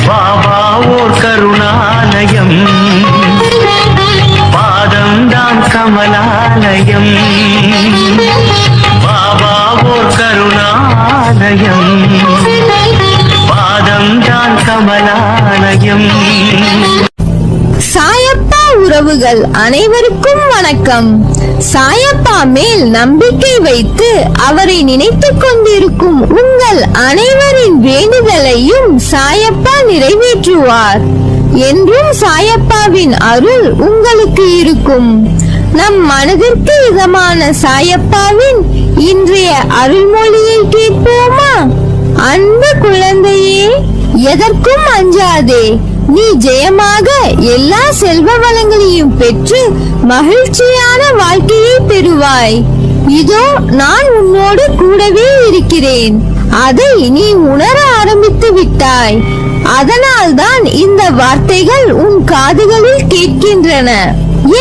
பாபா ஓர் கருணாலயம், பாதம்தான் கமலாலயம். பாபா ஓர் கருணாலயம், பாதம்தான் கமலாலயம். சாயப்பா உறவுகள் அனைவருக்கும் வணக்கம். சாயப்பா மேல் நம்பிக்கை வைத்து அவரை நினைத்துக் கொண்டிருக்கும் உங்கள் அனைவரின் வேண்டுதலையும் சாயப்பா நிறைவேற்றுவார். என்றும் சாயப்பாவின் அருள் உங்களுக்கு இருக்கும். நம் மனதிற்கு இதமான சாயப்பாவின் இன்றைய அருள்மொழியை கேட்போமா? அன்பு குழந்தையே, எதற்கும் அஞ்சாதே. நீ ஜெயமாக எல்லா செல்வ வளங்களையும் பெற்று மகிழ்ச்சியான வாழ்க்கையை பெறுவாய். இதோ நான் உன்னோடு கூடவே இருக்கிறேன். அதை நீ உணர ஆரம்பித்து விட்டாய். அதனால்தான் இந்த வார்த்தைகள் உன் காதுகளில் கேட்கின்றன.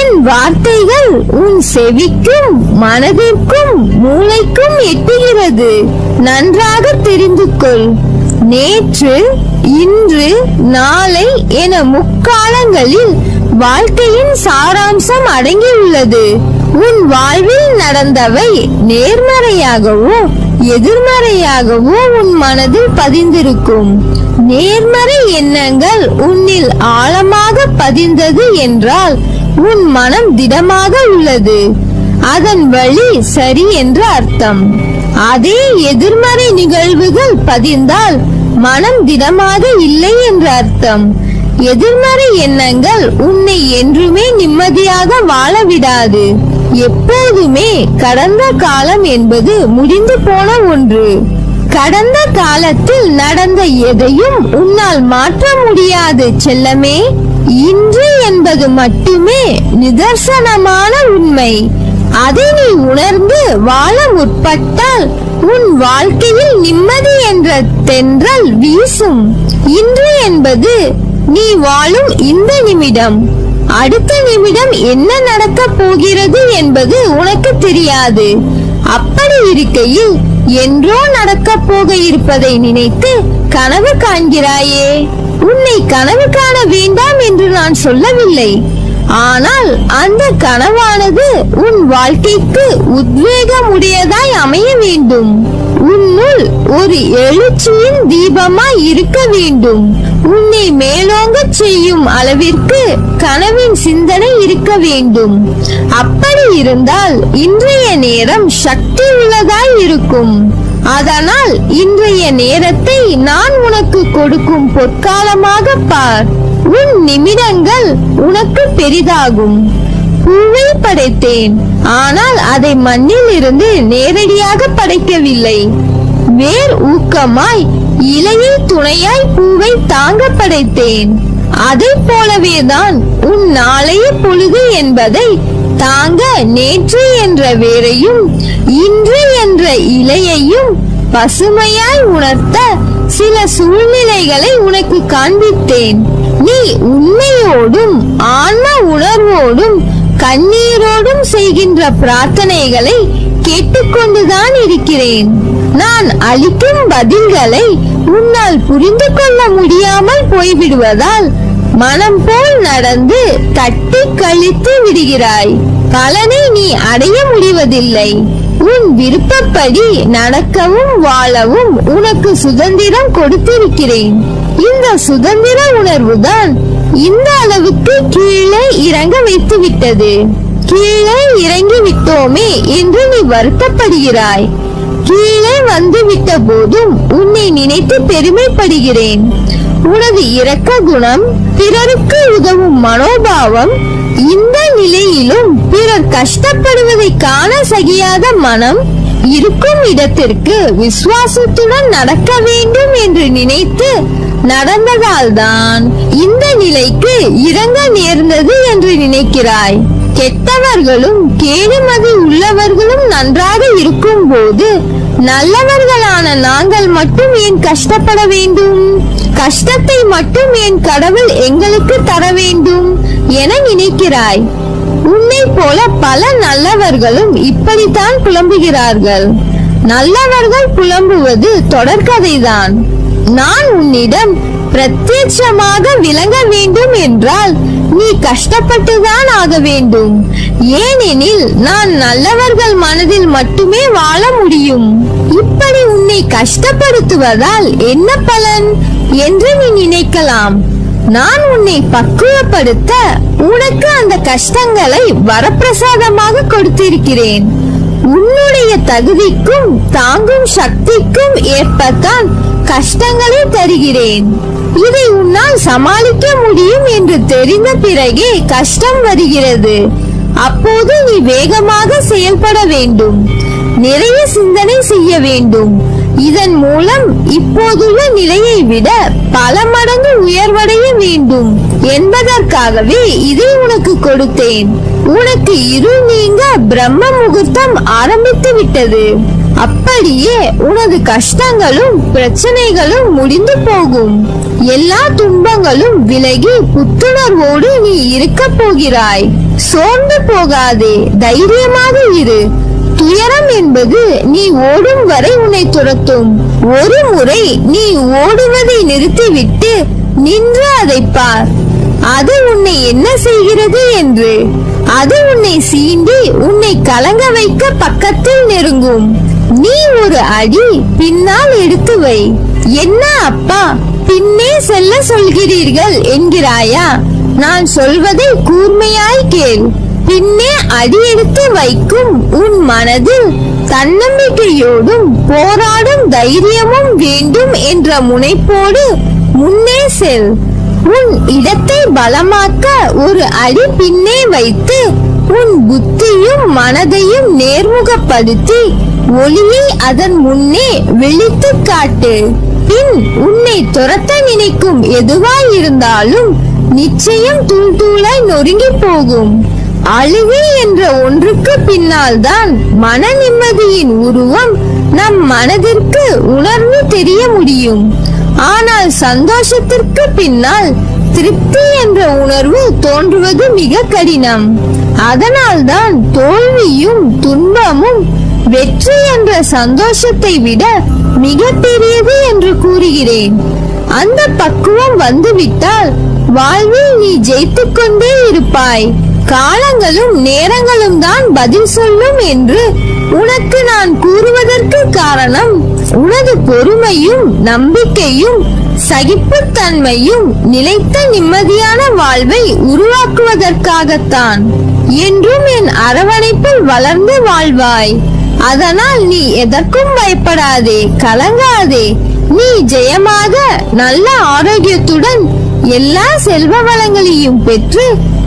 என் வார்த்தைகள் உன் செவிக்கும் மனதிற்கும் மூளைக்கும் எட்டுகிறது. நன்றாக தெரிந்து கொள். நேற்று, இன்று, நாளை என முக்காலங்களில் வாழ்க்கையின் சாராம்சம் அடங்கியுள்ளது. உன் வாழ்வில் நடந்தவை நேர்மறையாகவோ எதிர்மறையாகவோ உன் மனதில் பதிந்திருக்கும். நேர்மறை எண்ணங்கள் உன்னில் ஆழமாக பதிந்தது என்றால் உன் மனம் திடமாக உள்ளது. அதன் வழி சரி என்று அர்த்தம். அதே எதிர்மறை நிகழ்வுகள் பதிந்தால் மனம் திடமாக இல்லை என்று அர்த்தம். எதிர்மறை எண்ணங்கள் உன்னை என்றுமே நிம்மதியாக வாழ விடாது. எப்போதுமே கடந்த காலம் என்பது முடிந்து போன ஒன்று. கடந்த காலத்தில் நடந்த எதையும் உன்னால் மாற்ற முடியாது செல்லமே. இன்று என்பது மட்டுமே நிதர்சனமான உண்மை. அதை நீ உணர்ந்து வாழ முற்பட்டால் உன் வாழ்க்கையில் நிம்மதி என்ற தென்றல் வீசும். இன்று என்பது நீ வாழும் இந்த நிமிடம். அடுத்த நிமிடம் என்ன நடக்க போகிறது என்பது உனக்கு தெரியாது. அப்படி இருக்கையில் என்றோ நடக்க போக இருப்பதை நினைத்து கனவு காண்கிறாயே. உன்னை கனவு காண வேண்டாம் என்று நான் சொல்லவில்லை. ஆனால் அந்த கனவானது உன் வாழ்க்கைக்கு உத்வேகமுடையதாய் அமைய வேண்டும். உன்னுள் ஒரு எழுச்சியின் தீபமாய் இருக்க வேண்டும். உன்னை மேலோங்க செய்யும் அளவிற்கு கனவின் சிந்தனை இருக்க வேண்டும். அப்படி இருந்தால் இன்றைய நேரம் சக்தி உள்ளதாய் இருக்கும். அதனால் இன்றைய நேரத்தை நான் உனக்கு கொடுக்கும் பொற்காலமாக பார். உன் நிமிடங்கள் உனக்கு பெரிதாகும். பூவை படைத்தேன், ஆனால் அதை மண்ணில் இருந்து நேரடியாக படைக்கவில்லை. வேர் ஊக்கமாய் இலையை துணையாய் பூவை தாங்க படைத்தேன். அதை போலவேதான் உன் நாளைய பொழுது என்பதை தாங்க நேற்று என்ற வேரையும் இன்று என்ற இலையையும் பசுமையாய் உணர்த்த சில சூழ்நிலைகளை உனக்கு காண்பித்தேன். நீ உண்மையோடும் ஆன்ம உணர்வோடும் கண்ணீரோடும் செய்கின்ற பிரார்த்தனைகளை கேட்டுக்கொண்டுதான் இருக்கிறேன். நான் அளிக்கும் பதில்களை உன்னால் புரிந்து கொள்ள முடியாமல் போய்விடுவதால் மனம் போல் நடந்து தட்டி கழித்து விடுகிறாய். பலனை நீ அடைய முடிவதில்லை. உன் விருப்பப்படி நடக்கவும் வாழவும் உனக்கு சுதந்திரம் கொடுத்திருக்கிறேன். இந்த சுதந்திர உணர்வுதான் இந்த அளவுக்கு கீழே இறங்க வைத்து விட்டது. கீழே இறங்கி விட்டோமே என்று நீ வருத்தப்படுகிறாய். கீழே வந்து விட்ட போதும் உன்னை நினைத்து பெருமைப்படுகிறேன். உனது இரக்க குணம், பிறருக்கு உதவும் மனோபாவம், இந்த நிலையிலும் பிறர் கஷ்டப்படுவதை காண சகியாத மனம் இருக்கும் இடத்திற்கு விசுவாசத்துடன் நடக்க வேண்டும் என்று நினைத்து நடந்ததால் தான் இந்த நிலைக்கு இறங்க நேர்ந்தது என்று நினைக்கிறாய். கெட்டவர்களும் கேடுமதி உள்ளவர்களும் நன்றாக இருக்கும் போது நல்லவர்களான நாங்கள் மட்டும் ஏன் கஷ்டப்பட வேண்டும்? கஷ்டத்தை மட்டும் ஏன் கடவுள் எங்களுக்கு தர வேண்டும் என நினைக்கிறாய். உன்னை போல பல நல்லவர்களும் இப்படித்தான் புலம்புகிறார்கள். நல்லவர்கள் புலம்புவது தொடர்கதைதான். நான் உன்னிடம் பிரத்யட்சமாக விளங்க வேண்டும் என்றால் நீ கஷ்டப்பட்டுதான் ஆக வேண்டும். ஏனெனில் நான் நல்லவர்கள் மனதில் மட்டுமே வாழ முடியும். இப்படி உன்னை கஷ்டப்படுத்துவதால் என்ன பலன் என்று நீ நினைக்கலாம். நான் உன்னை பக்குவப்படுத்த உனக்கு அந்த கஷ்டங்களை வரப்பிரசாதமாக கொடுத்திருக்கிறேன். உன்னுடைய தகுதிக்கும் தாங்கும் சக்திக்கும் ஏற்பத்தான் கஷ்டங்களை தருகிறேன். இதை உன்னால் சமாளிக்க முடியும் என்று தெரிந்த பிறகே கஷ்டம் வருகிறது. அப்போது நீ வேகமாக செயல்பட வேண்டும், நிறைய சிந்தனை செய்ய வேண்டும். இதன் மூலம் இப்போதுள்ள நிலையை விட பல மடங்கு உயர்வடைய வேண்டும் என்பதற்காகவே இதை உனக்கு கொடுத்தேன். உனக்கு இருள் நீங்க பிரம்ம முகூர்த்தம் ஆரம்பித்து விட்டது. அப்படியே உனது கஷ்டங்களும் பிரச்சனைகளும் முடிந்து போகும். எல்லா துன்பங்களும் விலகி புத்துணர்வோடு நீ இருக்க போகிறாய். சோர்ந்து போகாதே, தைரியமாக இரு. துயரம் என்பது நீ ஓடும் வரை உன்னை துரத்தும். ஒரு முறை நீ ஓடுவதை நிறுத்திவிட்டு நின்று அதை பார். அது உன்னை என்ன செய்கிறது என்று. அது உன்னை சீண்டி உன்னை கலங்க வைக்க பக்கத்தில் நெருங்கும். நீ ஒரு அடி பின்னால் எடுத்து வை. என்ன அப்பா, பின்னே செல்ல சொல்கிறீர்கள் என்கிறாயா? நான் சொல்வதை கூர்மையாய் கேள். பின்னே அடி எடுத்து வைக்கும் உன் மனதில் தன்னம்பிக்கையோடும் போராடும் தைரியமும் வேண்டும் என்ற முனைப்போடு முன்னே செல். உன் இடத்தை பலமாக்க ஒரு அடி பின்னே வைத்து உன் புத்தியும் மனதையும் நேர்முகப்படுத்தி ஒளியை அதன் முன்னே விழித்து காட்டு. பின் உன்னை துரத்த நினைக்கும் எதுவாய் இருந்தாலும் நிச்சயம் தூள் தூளாய் நொறுங்கி போகும். அழுகை என்ற ஒன்றுக்கு பின்னால் தான் மன நிம்மதியின் உருவம் நம் மனதிற்கு உணர்ந்து தெரிய முடியும். ஆனால் சந்தோஷத்திற்கு பின்னால் திருப்தி என்ற உணர்வு தோன்றுவது மிக கடினம். அதனால்தான் தோல்வியும் துன்பமும் வெற்றி என்ற சந்தோஷத்தை விட மிக பெரியது என்று கூறுகிறேன். அந்த பக்குவம் வந்துவிட்டால் வாழ்வில் நீ ஜெயித்துக் கொண்டே இருப்பாய். காலங்களும் நேரங்களும் தான் பதில் சொல்லும் என்று உனக்கு நான் கூறுவதற்கு காரணம் உனது பொறுமையும் நம்பிக்கையும் சகிப்புத்தன்மையும் நிலைத்த நிம்மதியான வாழ்வை உருவாக்குவதற்காகத்தான். என்றும் என் அரவணைப்பில் வளர்ந்து வாழ்வாய். அதனால் நீ எதற்கும் பயப்படாதே, கலங்காதே. நீ ஜெயமாக நல்ல ஆரோக்கியத்துடன் எல்லா செல்வ வளங்களையும் பெற்று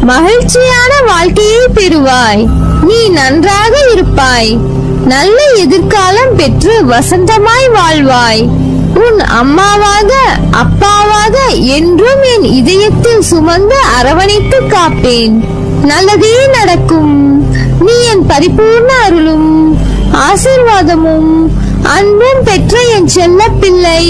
மகிழ்ச்சியான வாழ்க்கையை பெறுவாய். நீ நன்றாக இருப்பாய். நல்ல எதிர்காலம் பெற்று வசந்தமாய் வாழ்வாய். உன் அம்மாவாக அப்பாவாக என்றும் என் இதயத்தில் சுமந்து அரவணைத்து காப்பேன். நல்லதே நடக்கும். நீ என் பரிபூர்ண அருளும் ஆசீர்வாதமும் அன்பும் பெற்ற என் செல்ல பிள்ளை.